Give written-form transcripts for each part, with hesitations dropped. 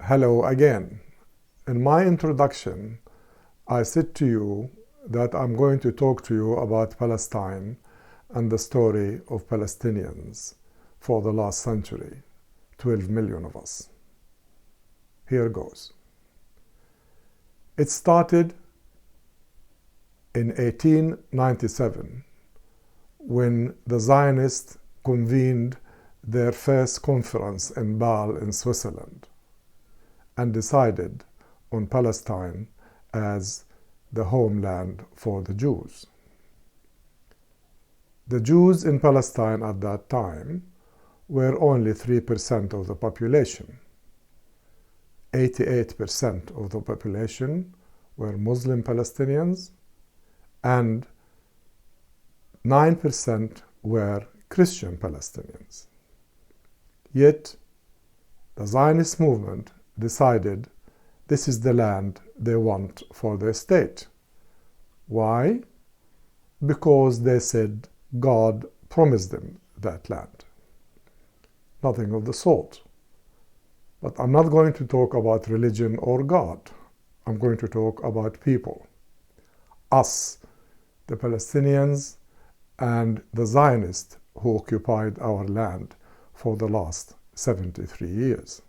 Hello again. In my introduction, I said to you that I'm going to talk to you about Palestine and the story of Palestinians for the last century, 12 million of us. Here goes. It started in 1897 when the Zionists convened their first conference in Bâle in Switzerland and decided on Palestine as the homeland for the Jews. The Jews in Palestine at that time were only 3% of the population. 88% of the population were Muslim Palestinians and 9% were Christian Palestinians. Yet, the Zionist movement decided this is the land they want for their state. Why? Because they said God promised them that land. Nothing of the sort. But I'm not going to talk about religion or God. I'm going to talk about people. Us, the Palestinians, and the Zionists who occupied our land for the last 73 years.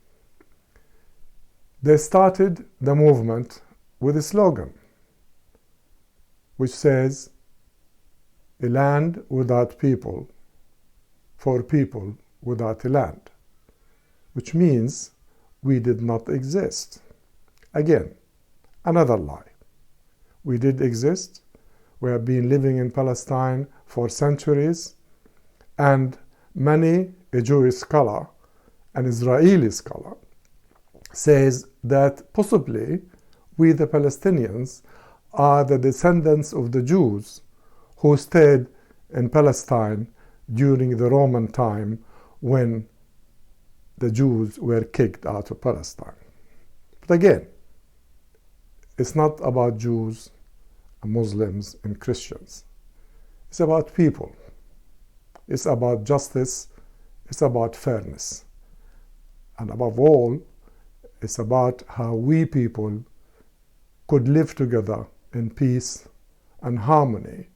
They started the movement with a slogan which says, "A land without people, for people without a land," which means we did not exist. Again, another lie. We did exist. We have been living in Palestine for centuries, and many, a Jewish scholar, an Israeli scholar, says that possibly we, the Palestinians, are the descendants of the Jews who stayed in Palestine during the Roman time when the Jews were kicked out of Palestine. But again, it's not about Jews, Muslims, and Christians. It's about people. It's about justice. It's about fairness. And above all, it's about how we people could live together in peace and harmony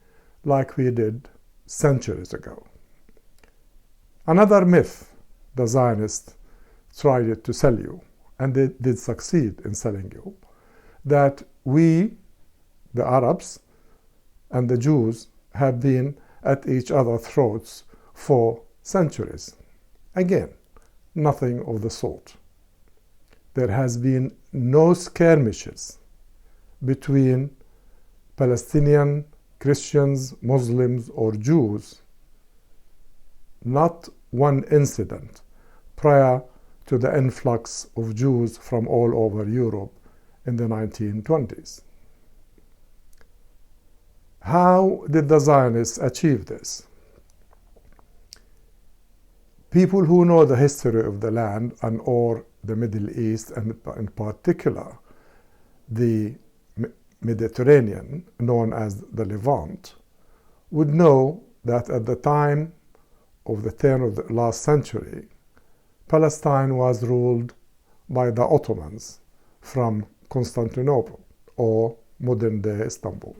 like we did centuries ago. Another myth the Zionists tried to sell you, and they did succeed in selling you, that we, the Arabs and the Jews, have been at each other's throats for centuries. Again, nothing of the sort. There has been no skirmishes between Palestinian Christians, Muslims, or Jews, not one incident prior to the influx of Jews from all over Europe in the 1920s. How did the Zionists achieve this? People who know the history of the land and or the Middle East, and in particular the Mediterranean, known as the Levant, would know that at the time of the turn of the last century, Palestine was ruled by the Ottomans from Constantinople, or modern-day Istanbul.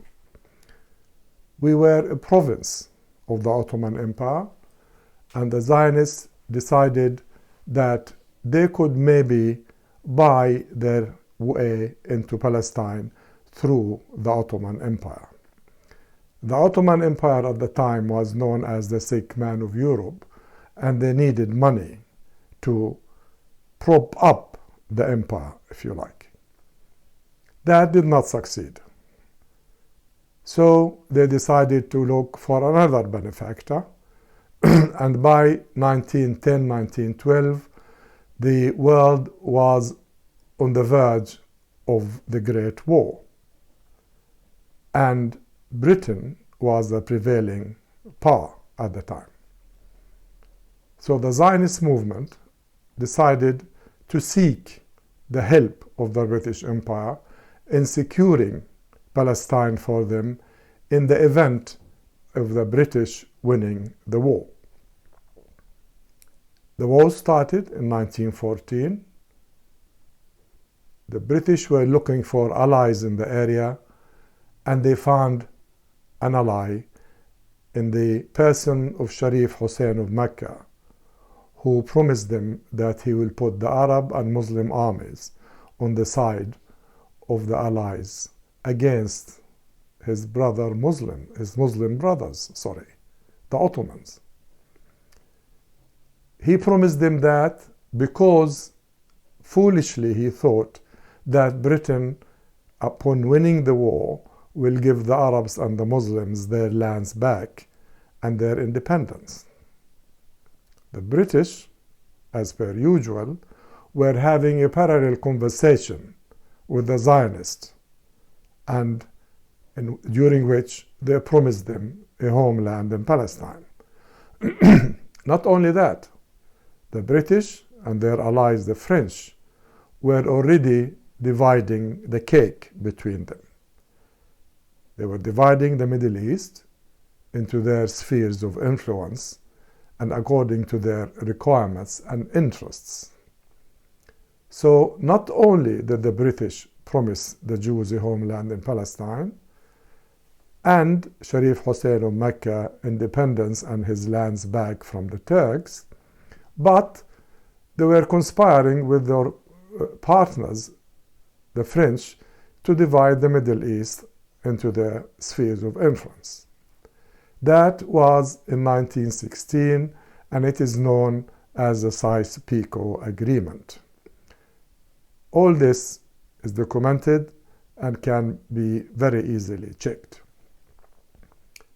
We were a province of the Ottoman Empire, and the Zionists decided that they could maybe buy their way into Palestine through the Ottoman Empire. The Ottoman Empire at the time was known as the sick man of Europe, and they needed money to prop up the empire, if you like. That did not succeed. So they decided to look for another benefactor, and by 1910, 1912, the world was on the verge of the Great War, and Britain was the prevailing power at the time. So the Zionist movement decided to seek the help of the British Empire in securing Palestine for them in the event of the British winning the war. The war started in 1914 The British were looking for allies in the area, and they found an ally in the person of Sharif Hussein of Mecca, who promised them that he will put the Arab and Muslim armies on the side of the allies against his Muslim brothers, the Ottomans. He promised them that because foolishly he thought that Britain, upon winning the war, will give the Arabs and the Muslims their lands back and their independence. The British, as per usual, were having a parallel conversation with the Zionists, and during which they promised them a homeland in Palestine. Not only that, the British and their allies, the French, were already dividing the cake between them. They were dividing the Middle East into their spheres of influence and according to their requirements and interests. So not only did the British promise the Jews a homeland in Palestine and Sharif Hussein of Mecca independence and his lands back from the Turks, but they were conspiring with their partners, the French, to divide the Middle East into their spheres of influence. That was in 1916, and it is known as the Sykes-Picot Agreement. All this is documented and can be very easily checked.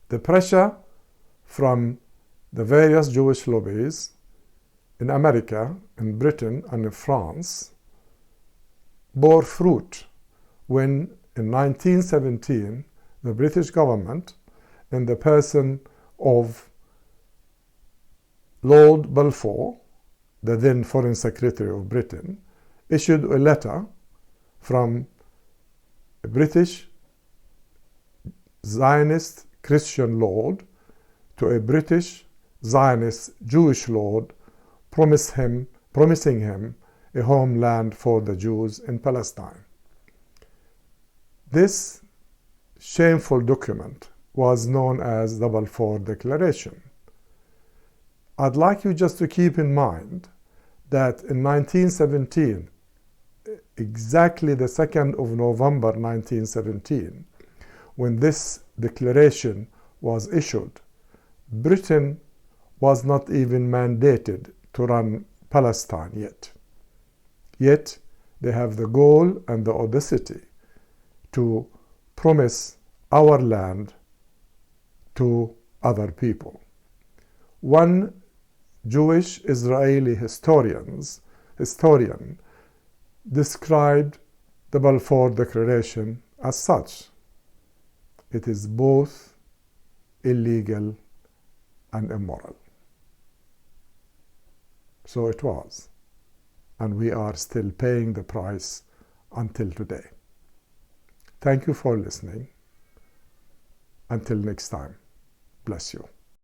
The pressure from the various Jewish lobbies in America, in Britain, and in France bore fruit when, in 1917, the British government, in the person of Lord Balfour, the then Foreign Secretary of Britain, issued a letter from a British Zionist Christian lord to a British Zionist Jewish lord, promising him a homeland for the Jews in Palestine. This shameful document was known as the Balfour Declaration. I'd like you just to keep in mind that in 1917, exactly the 2nd of November 1917, when this declaration was issued, Britain was not even mandated to run Palestine yet. Yet they have the goal and the audacity to promise our land to other people. One Jewish Israeli historian described the Balfour Declaration as such. It is both illegal and immoral. So it was, and we are still paying the price until today. Thank you for listening. Until next time, bless you.